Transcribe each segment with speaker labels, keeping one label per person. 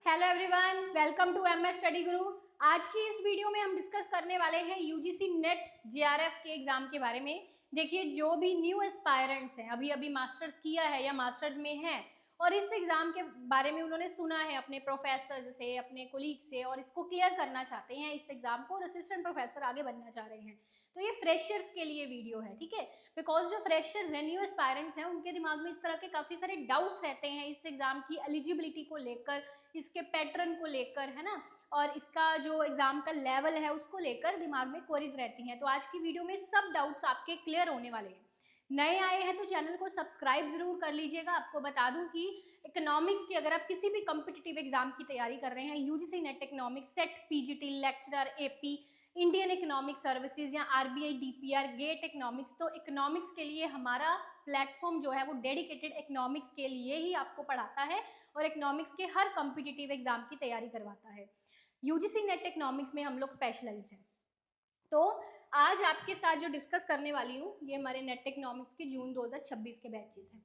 Speaker 1: Hello everyone, welcome to MS study Guru. आज की इस वीडियो में हम डिस्कस करने वाले हैं यूजीसी नेट जेआरएफ के एग्जाम के बारे में। देखिए, जो भी न्यू एस्पायरेंट्स हैं, अभी अभी मास्टर्स किया है या मास्टर्स में हैं और इस एग्जाम के बारे में उन्होंने सुना है अपने प्रोफेसर से, अपने कोलीग से, और इसको क्लियर करना चाहते हैं इस एग्जाम को, और असिस्टेंट प्रोफेसर आगे बनना चाह रहे हैं, तो ये फ्रेशर्स के लिए वीडियो है। ठीक है, बिकॉज जो फ्रेशर्स हैं, न्यू एस्पायरेंट्स हैं, उनके दिमाग में इस तरह के काफी सारे डाउट्स रहते हैं इस एग्जाम की एलिजिबिलिटी को लेकर, इसके पैटर्न को लेकर, है ना, और इसका जो एग्जाम का लेवल है उसको लेकर दिमाग में क्वेरीज रहती हैं। तो आज की वीडियो में सब डाउट्स आपके क्लियर होने वाले हैं। नए आए हैं तो चैनल को सब्सक्राइब जरूर कर लीजिएगा। आपको बता दूं कि इकोनॉमिक्स की अगर आप किसी भी कॉम्पिटिटिव एग्जाम की तैयारी कर रहे हैं, UGC net economics, set, PGT, lecturer, AP, Indian economic services या आरबीआई, डीपीआर, गेट इकोनॉमिक्स, तो इकोनॉमिक्स के लिए हमारा प्लेटफॉर्म जो है वो डेडिकेटेड इकोनॉमिक्स के लिए ही आपको पढ़ाता है और इकोनॉमिक्स के हर कॉम्पिटिटिव एग्जाम की तैयारी करवाता है। यूजीसी नेट इकोनॉमिक्स में हम लोग स्पेशलाइज्ड हैं। तो आज आपके साथ जो डिस्कस करने वाली हूँ, ये हमारे नेट इकोनॉमिक्स के जून 2026 के बैचेस हैं।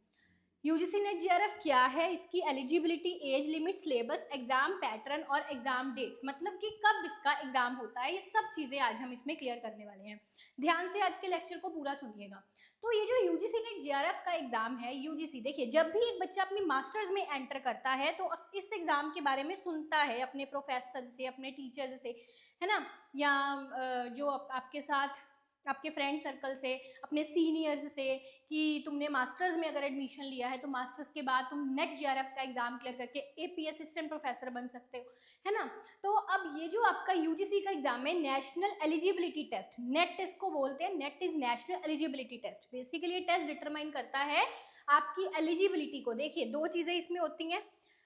Speaker 1: यूजीसी नेट जेआरएफ क्या है, इसकी eligibility, age limit, syllabus, exam pattern और एग्जाम डेट्स, मतलब कि कब इसका एग्जाम होता है, ये सब चीजें आज हम इसमें क्लियर करने वाले हैं। ध्यान से आज के लेक्चर को पूरा सुनिएगा। तो ये जो यूजीसी नेट जेआरएफ का एग्जाम है, यूजीसी, देखिए, जब भी एक बच्चा अपनी मास्टर्स में एंटर करता है तो इस एग्जाम के बारे में सुनता है अपने प्रोफेसर से, अपने टीचर से, है ना, या जो आपके साथ आपके फ्रेंड सर्कल से, अपने सीनियर्स से, कि तुमने मास्टर्स में अगर एडमिशन लिया है तो मास्टर्स के बाद तुम नेट जेआरएफ का एग्जाम क्लियर करके एपी असिस्टेंट प्रोफेसर बन सकते हो, है ना। तो अब ये जो आपका यूजीसी का एग्जाम है, नेशनल एलिजिबिलिटी टेस्ट, नेट इसको बोलते हैं, NET is national eligibility test. Basically ये टेस्ट डिटरमाइन करता है आपकी एलिजिबिलिटी को। देखिए, दो चीजें इसमें होती हैं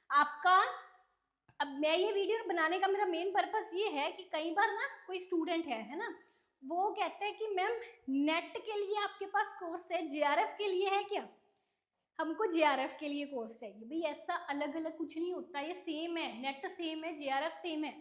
Speaker 1: आपका। अब मैं ये वीडियो बनाने का मेरा मेन पर्पस ये है कि कई बार ना कोई स्टूडेंट है ना, वो कहते हैं कि मैम नेट के लिए आपके पास कोर्स है, जेआरएफ के लिए है क्या? हमको जेआरएफ के लिए कोर्स चाहिए। भाई, ऐसा अलग अलग कुछ नहीं होता, ये सेम है, नेट सेम है, जेआरएफ सेम है।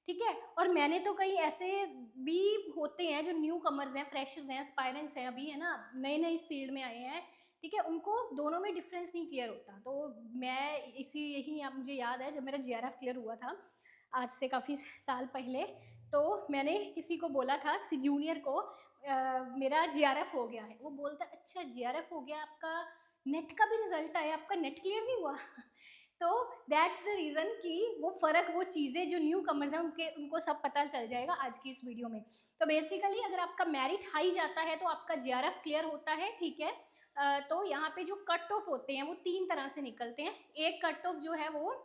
Speaker 1: ठीक है, और मैंने तो कई ऐसे भी होते हैं जो न्यू कमर्स हैं, फ्रेशर्स हैं, एस्पायरेंट्स हैं, अभी, है ना, नए नए इस फील्ड में आए हैं, ठीक है, उनको दोनों में डिफरेंस नहीं क्लियर होता। तो मैं इसी यही मुझे याद है, जब मेरा जेआरएफ क्लियर हुआ था आज से काफ़ी साल पहले, तो मैंने किसी को बोला था, किसी जूनियर को, मेरा जेआरएफ हो गया है। वो बोलता, अच्छा जेआरएफ हो गया आपका, नेट का भी रिजल्ट आया, आपका नेट क्लियर नहीं हुआ? तो दैट्स द रीज़न कि वो फ़र्क, वो चीज़ें जो न्यू कमर्स हैं उनको सब पता चल जाएगा आज की इस वीडियो में। तो बेसिकली अगर आपका मेरिट हाई जाता है तो आपका जेआरएफ क्लियर होता है, ठीक है। तो यहाँ पे जो कट ऑफ होते हैं वो 3 तरह से निकलते हैं। एक कट ऑफ जो है वो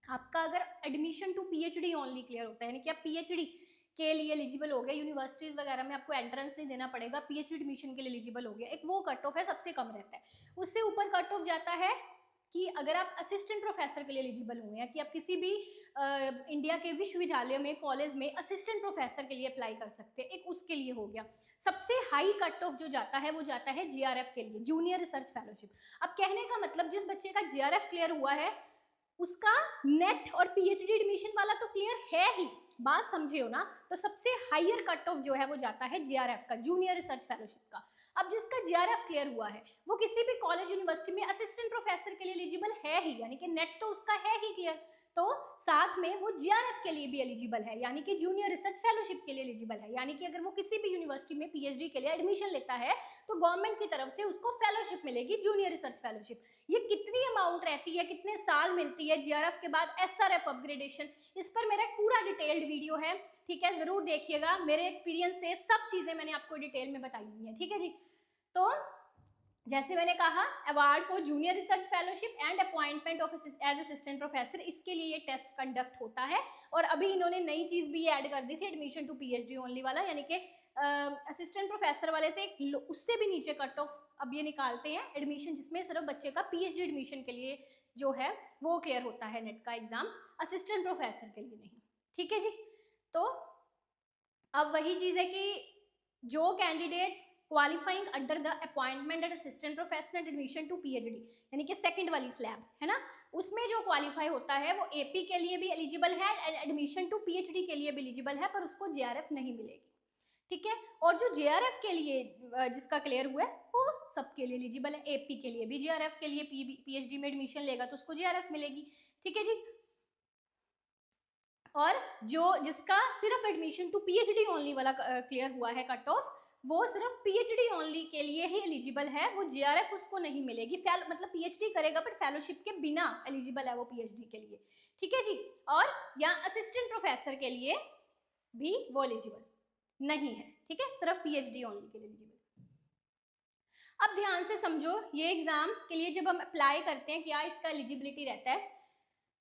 Speaker 1: आपका अगर admission to PhD only clear होता है, यानी कि आप पीएचडी के लिए एलिजिबल हो गया, यूनिवर्सिटीज वगैरह में आपको एंट्रेंस नहीं देना पड़ेगा, पीएचडी एडमिशन के लिए एलिजिबल हो गया, एक वो कट ऑफ है, सबसे कम रहता है। उससे ऊपर कट ऑफ जाता है कि अगर आप असिस्टेंट प्रोफेसर के लिए एलिजिबल हुए हैं, कि आप किसी भी इंडिया के विश्वविद्यालय में, कॉलेज में असिस्टेंट प्रोफेसर के लिए अप्लाई कर सकते हैं, एक उसके लिए हो गया। सबसे हाई कट ऑफ जो जाता है वो जाता है जीआरएफ के लिए, जूनियर रिसर्च फेलोशिप। अब कहने का मतलब, जिस बच्चे का जीआरएफ क्लियर हुआ है उसका नेट और पीएचडी एडमिशन वाला तो क्लियर है ही, बात समझे हो ना। तो सबसे हायर कट ऑफ जो है वो जाता है जीआरएफ का, जूनियर रिसर्च फेलोशिप का। अब जिसका जीआरएफ क्लियर हुआ है वो किसी भी कॉलेज यूनिवर्सिटी में असिस्टेंट प्रोफेसर के लिए एलिजिबल है ही, यानी कि नेट तो उसका है ही क्लियर, तो साथ में वो जीआरएफ के लिए भी एलिजिबल है, यानी कि जूनियर रिसर्च फेलोशिप के लिए एलिजिबल है। यानी कि अगर वो किसी भी यूनिवर्सिटी में पीएचडी के लिए एडमिशन लेता है तो गवर्नमेंट की तरफ से उसको फेलोशिप मिलेगी, जूनियर रिसर्च फेलोशिप। ये कितनी अमाउंट रहती है, कितने साल मिलती है, जीआरएफ के बाद एसआरएफ अपग्रेडेशन, इस पर मेरा एक पूरा डिटेल्ड वीडियो है, ठीक है, जरूर देखिएगा। मेरे एक्सपीरियंस से सब चीजें मैंने आपको डिटेल में बताई हुई है, ठीक है जी। तो जैसे मैंने कहा, award for junior research fellowship and appointment of as assistant professor, इसके लिए ये टेस्ट कंडक्ट होता है। और अभी इन्होंने नई चीज भी ऐड कर दी थी, एडमिशन टू पीएचडी ओनली वाला, यानी कि असिस्टेंट प्रोफेसर वाले से उससे भी नीचे कट ऑफ अब ये निकालते हैं एडमिशन, जिसमें सिर्फ बच्चे का पीएचडी एडमिशन के लिए जो है वो क्लियर होता है नेट का एग्जाम, असिस्टेंट प्रोफेसर के लिए नहीं, ठीक है जी। तो अब वही चीज है कि जो candidates qualifying under the appointment and assistant professor and admission to PhD, यानी कि सेकंड वाली स्लैब है ना, उसमें जो क्वालिफाई होता है वो एपी के लिए भी एलिजिबल है एंड एडमिशन टू पीएचडी के लिए भी एलिजिबल है, पर उसको जेआरएफ नहीं मिलेगी, ठीक है। और जो जेआरएफ के लिए जिसका क्लियर हुआ है वो सबके लिए एलिजिबल है, एपी के लिए भी जेआरएफ के लिए पीएचडी में एडमिशन लेगा तो उसको जेआरएफ मिलेगी, ठीक है जी। और जो जिसका सिर्फ एडमिशन टू पीएचडी ओनली वाला क्लियर हुआ है कट ऑफ, वो सिर्फ पीएचडी ओनली के लिए ही एलिजिबल है, वो जीआरएफ उसको नहीं मिलेगी। मतलब पीएचडी करेगा बट फेलोशिप के बिना एलिजिबल है वो पीएचडी के लिए, ठीक है जी। और या असिस्टेंट प्रोफेसर के लिए भी वो एलिजिबल नहीं है, ठीक है, सिर्फ पीएचडी ओनली के लिए एलिजिबल। अब ध्यान से समझो, ये एग्जाम के लिए जब हम अप्लाई करते हैं क्या इसका एलिजिबिलिटी रहता है,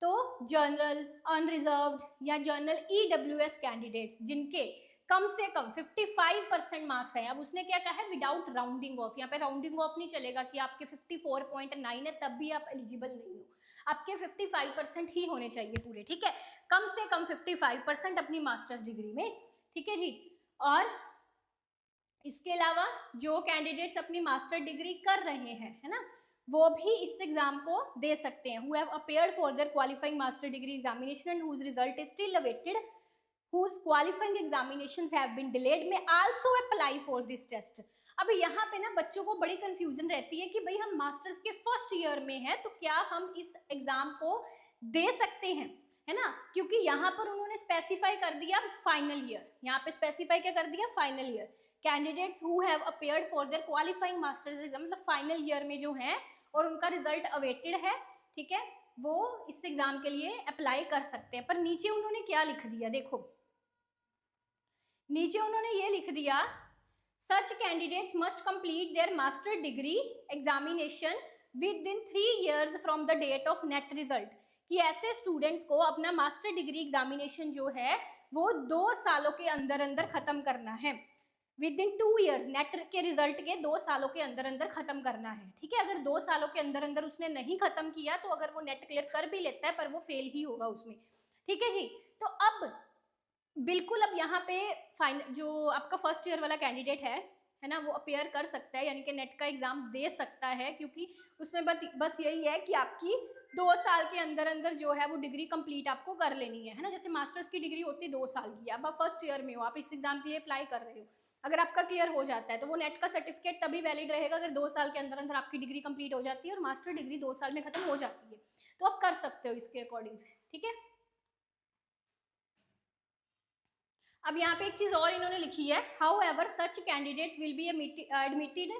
Speaker 1: तो जनरल, अनरिजर्व्ड या जनरल ईडब्ल्यूएस कैंडिडेट्स जिनके कम से कम 55% मार्क्स हैं। अब उसने क्या कहा है, विदाउट राउंडिंग ऑफ, यहाँ पे राउंडिंग ऑफ नहीं चलेगा कि आपके 54.9 है तब भी आप एलिजिबल नहीं हो, आपके 55% ही होने चाहिए पूरे, ठीक है, कम से कम 55% अपनी मास्टर्स डिग्री में, ठीक है जी। और इसके अलावा जो कैंडिडेट्स अपनी मास्टर डिग्री कर रहे हैं, है ना, वो भी इस एग्जाम को दे सकते हैं। who have appeared for their qualifying master degree examination and whose result is still awaited, whose qualifying examinations have been delayed may also apply for this test। अब यहाँ पे ना बच्चों को बड़ी कंफ्यूजन रहती है कि भाई हम मास्टर्स के फर्स्ट ईयर में हैं तो क्या हम इस एग्जाम को दे सकते हैं, है ना, क्योंकि यहाँ पर उन्होंने स्पेसिफाई कर दिया फाइनल ईयर, यहाँ पे स्पेसिफाई क्या कर दिया, final year. Candidates who have appeared for their qualifying masters exam, मतलब फाइनल ईयर में जो है और उनका रिजल्ट अवेटेड है, ठीक है, वो इस एग्जाम के लिए अप्लाई कर सकते हैं। पर नीचे उन्होंने क्या लिख दिया, देखो नीचे उन्होंने ये लिख दिया, such candidates must complete their master degree examination within 3 years from the date of NET result, कि ऐसे स्टूडेंट्स को अपना मास्टर डिग्री एग्जामिनेशन जो है वो 2 सालों के अंदर अंदर खत्म करना है, विद इन 2 years, नेट के रिजल्ट के 2 सालों के अंदर अंदर खत्म करना है, ठीक है। अगर 2 सालों के अंदर अंदर उसने नहीं खत्म किया तो अगर वो नेट क्लियर कर भी लेता है पर वो फेल ही होगा उसमें, ठीक है जी। तो अब बिल्कुल अब यहाँ पे फाइनल जो आपका फर्स्ट ईयर वाला कैंडिडेट है ना, वो अपेयर कर सकता है, यानी कि नेट का एग्जाम दे सकता है, क्योंकि उसमें बस यही है कि आपकी 2 साल के अंदर अंदर जो है वो डिग्री कंप्लीट आपको कर लेनी है ना, जैसे मास्टर्स की डिग्री होती है 2 साल की, अब आप फर्स्ट ईयर में हो, आप इस एग्जाम के लिए अप्लाई कर रहे हो, अगर आपका क्लियर हो जाता है तो वो नेट का सर्टिफिकेट तभी वैलिड रहेगा अगर 2 साल के अंदर अंदर आपकी डिग्री कंप्लीट हो जाती है और मास्टर डिग्री 2 साल में खत्म हो जाती है, तो आप कर सकते हो इसके अकॉर्डिंग, ठीक है। अब यहाँ पे एक चीज और इन्होंने लिखी है, how ever such candidates will be admitted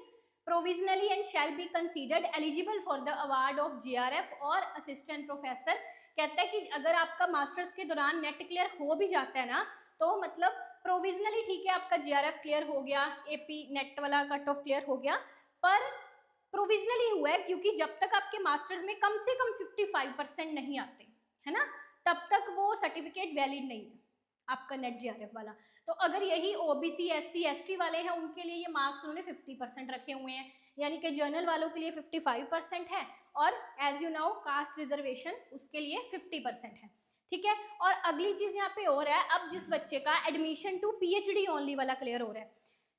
Speaker 1: provisionally and shall be considered eligible for the award of GRF और असिस्टेंट प्रोफेसर। कहता है कि अगर आपका मास्टर्स के दौरान नेट क्लियर हो भी जाता है ना, तो मतलब प्रोविजनली ठीक है आपका जीआरएफ क्लियर हो गया, एपी नेट वाला कट ऑफ क्लियर हो गया, पर प्रोविजनली हुआ है क्योंकि जब तक आपके मास्टर्स में कम से कम 55% नहीं आते, है ना, तब तक वो सर्टिफिकेट वैलिड नहीं है आपका नेट जीआरएफ वाला। तो अगर यही ओबीसी एससी एसटी वाले हैं उनके लिए ये मार्क्स उन्होंने 50% रखे हुए हैं, यानी कि जर्नल वालों के लिए 55% है और as you now caste reservation उसके लिए 50% है, ठीक है। और अगली चीज यहाँ पे और है, अब जिस बच्चे का एडमिशन टू पीएचडी ओनली वाला क्लियर हो रहा है,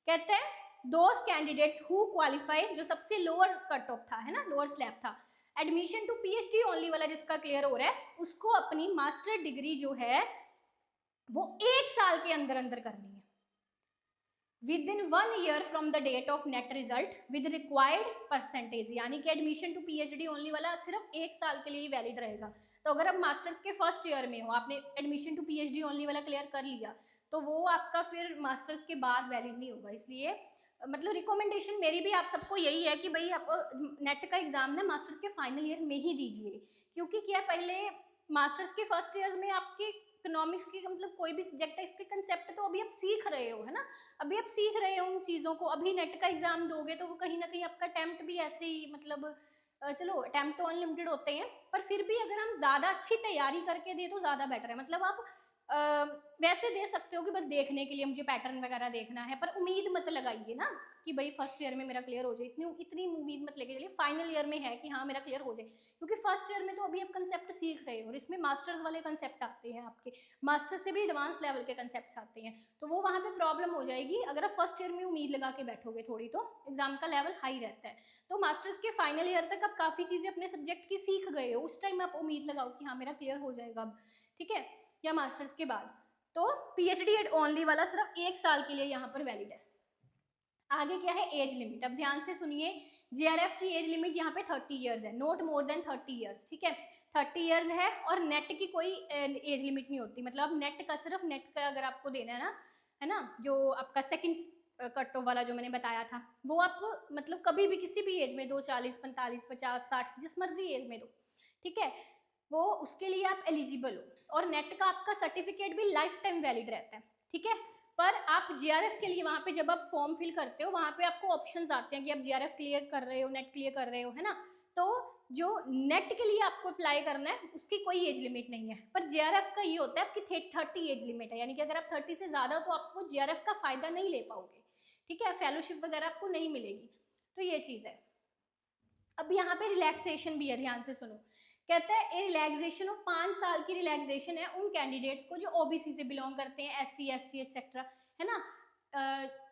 Speaker 1: कहते हैं दोज कैंडिडेट्स हु क्वालिफाई, जो सबसे लोअर कट ऑफ था, है ना, लोअर स्लैब था, एडमिशन टू पीएचडी ओनली वाला जिसका क्लियर हो रहा है उसको अपनी मास्टर डिग्री जो है वो 1 साल के अंदर अंदर करनी है, within 1 year from the date of NET result with required percentage, यानी कि एडमिशन टू पीएचडी ओनली वाला सिर्फ 1 साल के लिए वैलिड रहेगा। तो अगर आप मास्टर्स के फर्स्ट ईयर में हो, आपने एडमिशन टू पीएचडी ओनली वाला क्लियर कर लिया, तो वो आपका फिर मास्टर्स के बाद वैलिड नहीं होगा। इसलिए मतलब रिकमेंडेशन मेरी भी आप सबको यही है कि भाई आप नेट का एग्जाम ना मास्टर्स के फाइनल ईयर में ही दीजिए, क्योंकि क्या पहले मास्टर्स के फर्स्ट ईयर में आपके इकोनॉमिक्स की मतलब कोई भी सब्जेक्ट है इसके कंसेप्ट तो अभी आप सीख रहे हो, है ना, अभी आप सीख रहे हो उन चीज़ों को, अभी नेट का एग्जाम दोगे तो वो कहीं ना कहीं आपका अटेम्प्ट भी ऐसे ही मतलब चलो अटेम्प्ट तो अनलिमिटेड होते हैं, पर फिर भी अगर हम ज़्यादा अच्छी तैयारी करके दे तो ज़्यादा बेटर है। मतलब आप वैसे दे सकते हो कि बस देखने के लिए मुझे पैटर्न वगैरह देखना है, पर उम्मीद मत लगाइए ना कि भाई फर्स्ट ईयर में मेरा क्लियर हो जाए, इतनी उम्मीद मत लेके चलिए, फाइनल ईयर में है कि हाँ मेरा क्लियर हो जाए, क्योंकि फर्स्ट ईयर में तो अभी आप कंसेप्ट सीख रहे हो और इसमें मास्टर्स वाले कंसेप्ट आते हैं, आपके मास्टर्स से भी एडवांस लेवल के कंसेप्ट आते हैं, तो वो वहाँ पे प्रॉब्लम हो जाएगी अगर आप फर्स्ट ईयर में उम्मीद लगा के बैठोगे थोड़ी, तो एग्जाम का लेवल हाई रहता है। तो मास्टर्स के फाइनल ईयर तक आप काफ़ी चीज़ें अपने सब्जेक्ट की सीख गए हो, उस टाइम आप उम्मीद लगाओ कि हाँ मेरा क्लियर हो जाएगा अब, ठीक है, या मास्टर्स के बाद। तो पीएचडी ओनली वाला सिर्फ 1 साल के लिए यहाँ पर वैलिड है। आगे क्या है, एज लिमिट। अब ध्यान से सुनिए, जीआरएफ की एज लिमिट यहाँ पे 30 इयर्स है, नॉट मोर देन 30 इयर्स, ठीक है, 30 ईयर्स है, और नेट की कोई एज लिमिट नहीं होती। मतलब नेट का सिर्फ नेट का अगर आपको देना है ना, जो आपका सेकंड कट ऑफ वाला जो मैंने बताया था, वो आप मतलब कभी भी किसी भी एज में दो, 40, 45, 50, 60, जिस मर्जी एज में दो, ठीक है, वो उसके लिए आप एलिजिबल हो। और नेट का आपका सर्टिफिकेट भी लाइफ टाइम वैलिड रहता है, ठीक है। पर आप जीआरएफ के लिए वहां पे जब आप फॉर्म फिल करते हो, वहां पे आपको ऑप्शंस आते हैं कि आप जीआरएफ क्लियर कर रहे हो, नेट क्लियर कर रहे हो, है ना। तो जो नेट के लिए आपको अप्लाई करना है उसकी कोई एज लिमिट नहीं है, पर जेआरएफ का ये होता है आपकी 30 एज लिमिट है, यानी कि अगर आप 30 से ज्यादा हो तो आपको जेआरएफ का फायदा नहीं ले पाओगे, ठीक है, फेलोशिप वगैरह आपको नहीं मिलेगी। तो ये चीज है। अब यहाँ पे रिलैक्सेशन भी है, ध्यान से सुनो। कहता है रिलैक्सेशन ऑफ 5 साल की रिलैक्सेशन है उन कैंडिडेट्स को जो ओबीसी से बिलोंग करते हैं, SC ST एक्सेट्रा, है ना।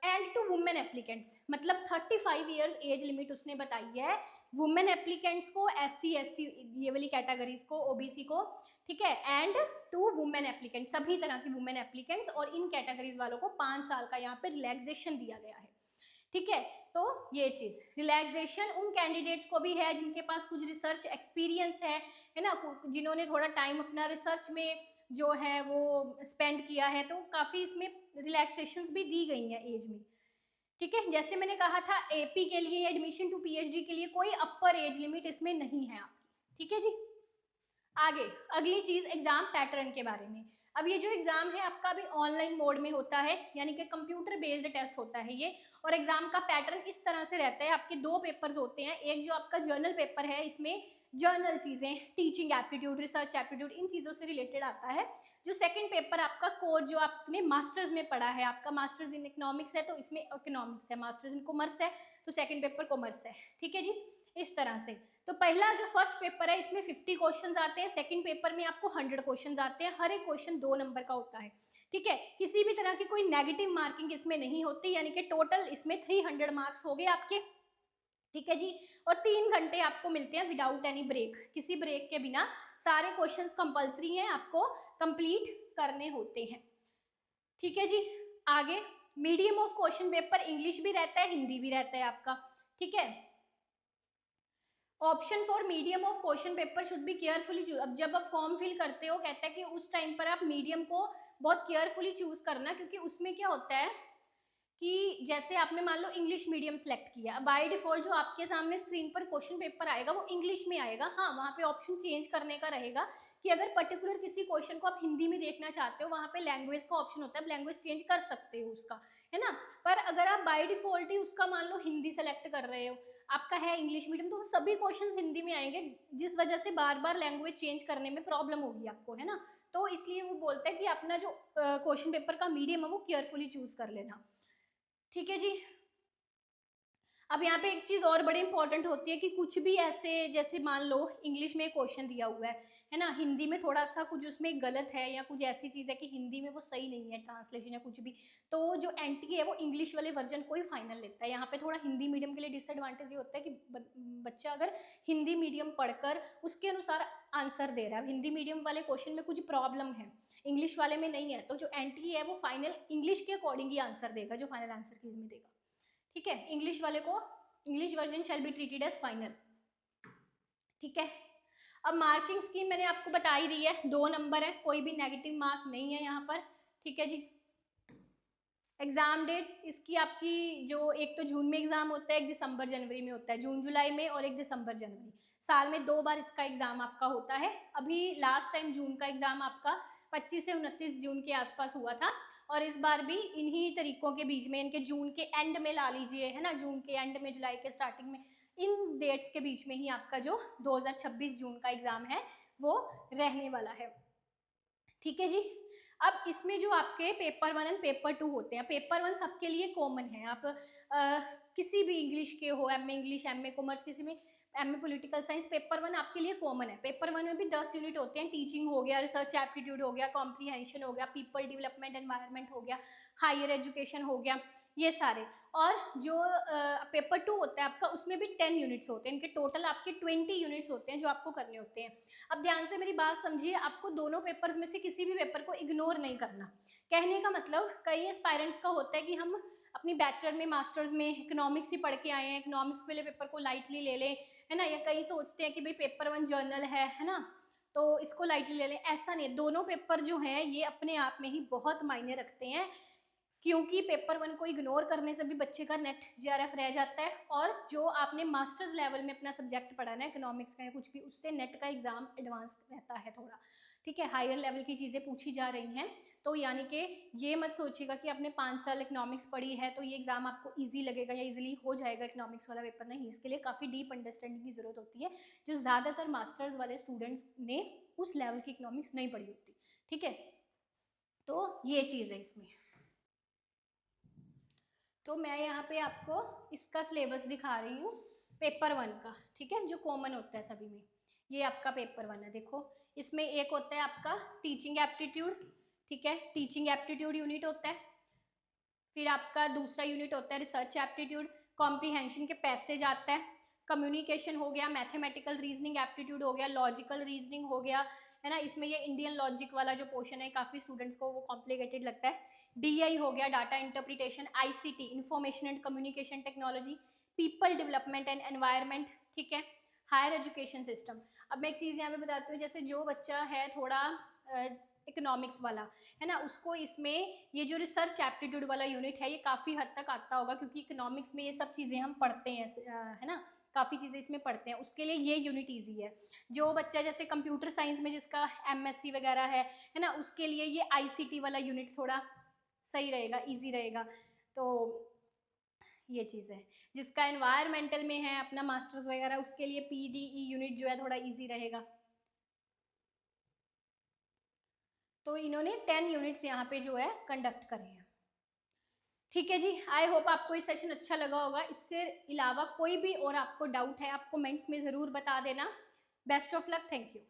Speaker 1: एंड टू वुमेन एप्लीकेंट्स, मतलब 35 ईयर्स एज लिमिट उसने बताई है वुमेन एप्लीकेंट्स को, SC ST ये वाली कैटेगरीज को, OBC को, ठीक है, एंड टू वुमेन एप्लीकेंट्स, सभी तरह की वुमेन एप्लीकेंट्स और इन कैटेगरीज वालों को 5 साल का यहाँ पे रिलैक्सेशन दिया गया है, ठीक है। तो ये चीज रिलैक्सेशन उन कैंडिडेट्स को भी है जिनके पास कुछ रिसर्च एक्सपीरियंस है ना, जिन्होंने थोड़ा टाइम अपना रिसर्च में जो है वो स्पेंड किया है, तो काफी इसमें रिलैक्सेशंस भी दी गई हैं एज में, ठीक है। जैसे मैंने कहा था AP के लिए, एडमिशन टू PhD के लिए कोई अपर एज लिमिट इसमें नहीं है आपकी, ठीक है जी। आगे अगली चीज एग्जाम पैटर्न के बारे में। अब ये जो एग्जाम है आपका अभी ऑनलाइन मोड में होता है, यानी कि कंप्यूटर बेस्ड टेस्ट होता है ये, और एग्जाम का पैटर्न इस तरह से रहता है। आपके 2 पेपर्स होते हैं, एक जो आपका जर्नल पेपर है, इसमें जर्नल चीजें, टीचिंग एप्टीट्यूड, रिसर्च एप्टीट्यूड, इन चीजों से रिलेटेड आता है। जो सेकंड पेपर आपका कोर जो आपने मास्टर्स में पढ़ा है, आपका मास्टर्स इन इकोनॉमिक्स है तो इसमें इकोनॉमिक्स है, मास्टर्स इन कॉमर्स है तो सेकंड पेपर कॉमर्स है, ठीक है जी। इस तरह से तो पहला जो फर्स्ट पेपर है इसमें 50 क्वेश्चंस आते हैं, सेकंड पेपर में आपको 100 क्वेश्चंस आते हैं, हर एक क्वेश्चन 2 नंबर का होता है, ठीक है। किसी भी तरह की कोई नेगेटिव मार्किंग इसमें नहीं होती, यानी कि टोटल इसमें 300 मार्क्स हो गए आपके, ठीक है जी। और 3 घंटे आपको मिलते हैं विदाउट एनी ब्रेक, किसी ब्रेक के बिना सारे क्वेश्चंस कंपलसरी हैं, आपको कंप्लीट करने होते हैं, ठीक है जी। आगे medium of question paper English भी रहता है, हिंदी भी रहता है आपका, ठीक है। Option for medium of question paper should be carefully choose. अब जब आप फॉर्म फिल करते हो, कहता है कि उस टाइम पर आप मीडियम को बहुत केयरफुली चूज करना, क्योंकि उसमें क्या होता है कि जैसे आपने मान लो इंग्लिश मीडियम सेलेक्ट किया, बाय डिफॉल्ट जो आपके सामने स्क्रीन पर क्वेश्चन पेपर आएगा वो इंग्लिश में आएगा। हाँ, वहाँ पे ऑप्शन चेंज करने का रहेगा कि अगर पर्टिकुलर किसी क्वेश्चन को आप हिंदी में देखना चाहते हो, वहाँ पे लैंग्वेज का ऑप्शन होता है, लैंग्वेज चेंज कर सकते हो उसका, है ना। पर अगर आप बाय डिफॉल्ट ही उसका मान लो हिंदी सेलेक्ट कर रहे हो, आपका है इंग्लिश मीडियम, तो सभी क्वेश्चन हिंदी में आएंगे, जिस वजह से बार बार लैंग्वेज चेंज करने में प्रॉब्लम होगी आपको, है ना। तो इसलिए वो बोलते हैं कि अपना जो क्वेश्चन पेपर का मीडियम है वो केयरफुली चूज कर लेना, ठीक है जी। अब यहाँ पे एक चीज और बड़ी इंपॉर्टेंट होती है कि कुछ भी ऐसे, जैसे मान लो इंग्लिश में क्वेश्चन दिया हुआ है ना, हिंदी में थोड़ा सा कुछ उसमें गलत है या कुछ ऐसी चीज है कि हिंदी में वो सही नहीं है ट्रांसलेशन या कुछ भी, तो जो एनटीए है वो इंग्लिश वाले वर्जन को ही फाइनल लेता है। यहाँ पे थोड़ा हिंदी मीडियम के लिए डिसएडवांटेज ये होता है कि बच्चा अगर हिंदी मीडियम पढ़कर उसके अनुसार आंसर दे रहा है, हिंदी मीडियम वाले क्वेश्चन में कुछ प्रॉब्लम है, इंग्लिश वाले में नहीं है, तो जो एनटीए है वो फाइनल इंग्लिश के अकॉर्डिंग ही आंसर देगा, जो फाइनल आंसर की इसमें देगा, ठीक है। इंग्लिश वाले को English version shall be treated as final, ठीक है। अब मार्किंग स्कीम मैंने आपको बता ही दी है, 2 नंबर है, कोई भी नेगेटिव मार्क नहीं है यहाँ पर, ठीक है जी। एग्जाम डेट्स इसकी आपकी जो एक तो जून में एग्जाम होता है, एक दिसंबर जनवरी में होता है, जून जुलाई में और एक दिसंबर जनवरी, साल में 2 बार इसका एग्जाम आपका होता है। अभी लास्ट टाइम जून का एग्जाम आपका 25 से 29 जून के आसपास हुआ था, और इस बार भी इन्हीं तरीकों के बीच में, इनके जून के एंड में ला लीजिए, है ना, जून के एंड में, जुलाई के स्टार्टिंग में, इन डेट्स के बीच में ही आपका जो 2026 जून का एग्जाम है वो रहने वाला है, ठीक है जी। अब इसमें जो आपके पेपर 1 एंड पेपर 2 होते हैं, पेपर 1 सबके लिए कॉमन है, आप किसी भी इंग्लिश के हो, MA इंग्लिश, MA कॉमर्स, किसी में MA पॉलिटिकल साइंस, पेपर 1 आपके लिए कॉमन है। पेपर 1 में भी 10 यूनिट होते हैं, टीचिंग हो गया, रिसर्च एप्टीट्यूड हो गया, कॉम्प्रीहेंशन हो गया, पीपल डेवलपमेंट एनवायरनमेंट हो गया, हायर एजुकेशन हो गया, ये सारे। और जो पेपर 2 होता है आपका, उसमें भी 10 यूनिट्स होते हैं, इनके टोटल आपके 20 यूनिट्स होते हैं जो आपको करने होते हैं। अब ध्यान से मेरी बात समझिए, आपको दोनों पेपर्स में से किसी भी पेपर को इग्नोर नहीं करना। कहने का मतलब, कई एस्पायरेंट्स का होता है कि हम अपनी बैचलर में, मास्टर्स में इकोनॉमिक्स ही पढ़ के आए हैं, इकोनॉमिक्स वाले पेपर को लाइटली ले लें, है ना, या कई सोचते हैं कि भाई पेपर 1 जर्नल है ना, तो इसको लाइटली ले लें, ऐसा नहीं है। दोनों पेपर जो हैं ये अपने आप में ही बहुत मायने रखते हैं, क्योंकि पेपर 1 को इग्नोर करने से भी बच्चे का नेट जेआरएफ रह जाता है, और जो आपने मास्टर्स लेवल में अपना सब्जेक्ट पढ़ाना है इकोनॉमिक्स का या कुछ भी, उससे नेट का एग्जाम एडवांस रहता है थोड़ा, ठीक है, हायर लेवल की चीज़ें पूछी जा रही हैं। तो यानी कि ये मत सोचिएगा कि आपने 5 साल इकोनॉमिक्स पढ़ी है तो ये एग्जाम आपको ईजी लगेगा या ईजिली हो जाएगा इकोनॉमिक्स वाला पेपर, नहीं, इसके लिए काफ़ी डीप अंडरस्टैंडिंग की जरूरत होती है, जो ज़्यादातर मास्टर्स वाले स्टूडेंट्स ने उस लेवल की इकोनॉमिक्स नहीं पढ़ी होती, ठीक है। तो ये चीज़ है इसमें। तो मैं यहाँ पे आपको इसका सिलेबस दिखा रही हूँ पेपर 1 का, ठीक है, जो कॉमन होता है सभी में। ये आपका पेपर 1 है, देखो इसमें एक होता है आपका टीचिंग एप्टीट्यूड, ठीक है, टीचिंग एप्टीट्यूड यूनिट होता है। फिर आपका दूसरा यूनिट होता है रिसर्च एप्टीट्यूड, कॉम्प्रीहेंशन के पैसेज आता है, कम्युनिकेशन हो गया, मैथमेटिकल रीजनिंग एप्टीट्यूड हो गया, लॉजिकल रीजनिंग हो गया, है ना। इसमें ये इंडियन लॉजिक वाला जो पोर्शन है काफ़ी स्टूडेंट्स को वो कॉम्प्लिकेटेड लगता है। डीआई हो गया, data interpretation, ICT, information and communication technology, people development and environment, ठीक है, हायर एजुकेशन सिस्टम। अब मैं एक चीज़ यहाँ पे बताती हूँ, जैसे जो बच्चा है थोड़ा इकोनॉमिक्स वाला, है ना, उसको इसमें ये जो रिसर्च एप्टीट्यूड वाला यूनिट है ये काफ़ी हद तक आता होगा, क्योंकि इकोनॉमिक्स में ये सब चीज़ें हम पढ़ते हैं, है ना, काफ़ी चीज़ें इसमें पढ़ते हैं, उसके लिए ये यूनिट ईजी है। जो बच्चा जैसे कंप्यूटर साइंस में जिसका एमएससी वगैरह है ना, उसके लिए ये आईसीटी वाला यूनिट थोड़ा सही रहेगा, ईजी रहेगा। तो ये चीज़ है। जिसका एनवायरमेंटल में है अपना मास्टर्स वगैरह, उसके लिए पीडीई यूनिट जो है थोड़ा ईजी रहेगा। तो इन्होंने 10 यूनिट्स यहाँ पे जो है कंडक्ट करे हैं, ठीक है जी। आई होप आपको ये सेशन अच्छा लगा होगा। इससे अलावा कोई भी और आपको डाउट है आप कमेंट्स में ज़रूर बता देना। Best of luck, thank you.